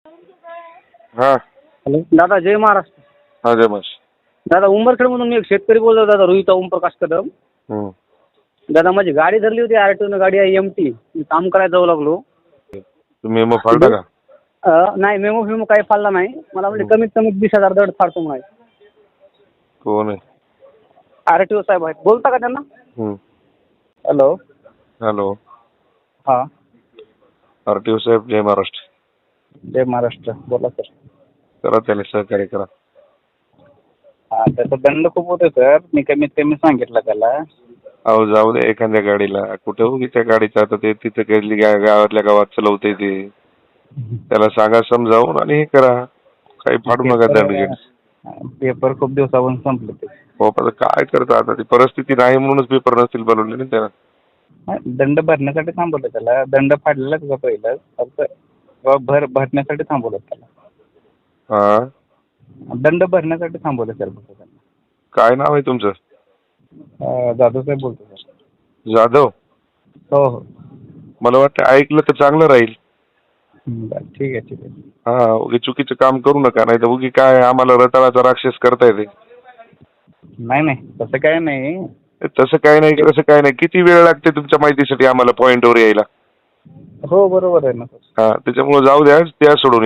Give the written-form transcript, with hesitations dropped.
हा हॅलो दादा, जय महाराष्ट्र. हा जय महेश. दादा, उंबरखेडमधून मी एक शेतकरी बोलतो दादा, रोहित ओमप्रकाश कदम. हम्म. दादा, माझी गाडी धरली होती, आरटीओ गाडी आहे एमटी. मी काम करायला जाऊ लागलो. तुम्ही मेमो फाडला का? नाही, मेमो काही फाडला नाही. मला म्हणजे कमीत कमी 20,000 दंड फाडतो म्हणाय. कोण आहे? आरटीओ साहेब आहेत, बोलता का त्यांना? हम्म. हॅलो. हॅलो. हा, आरटीओ साहेब जय महाराष्ट्र. जय महाराष्ट्र, बोला सर. करा त्याला सहकार्य करा. हा, त्याचा दंड खूप होते सर. मी कमीत कमी सांगितलं त्याला. अहो जाऊ दे एखाद्या गाडीला, कुठे उगी त्या गाडीचं आता ते तिथं गेली गावातल्या गावात चलवते ते. त्याला सांगा समजावून आणि हे करा. काही फाडू नका दंड घेऊन. पेपर खूप दिवसापासून संपले ते. हो पण काय करता आता, ती परिस्थिती नाही म्हणूनच पेपर नसतील बनवले ना त्याला. दंड भरण्यासाठी थांबवलं त्याला. दंड फाडलेला तुझा पहिला, फक्त भरण्यासाठी थांबवलं त्याला. हा, दंड भरण्यासाठी थांबवलं सर फक्त त्यांना. काय नाव आहे तुमचं? जाधव साहेब बोलतो सर. जाधव. हो हो. मला वाटतं ऐकलं तर चांगलं राहील. बरं, ठीक आहे ठीक आहे. हा, उगी चुकीचं काम करू नका, नाही तर उगी काय आम्हाला रताळाचा राक्षस करता येते. नाही नाही, तसं काय नाही. तसं काय नाही, तसं काय नाही. किती वेळ लागते तुमच्या माहितीसाठी आम्हाला पॉईंटवर यायला? हो, बरोबर आहे ना सर. हा, त्याच्यामुळे जाऊ द्या, त्या सोडून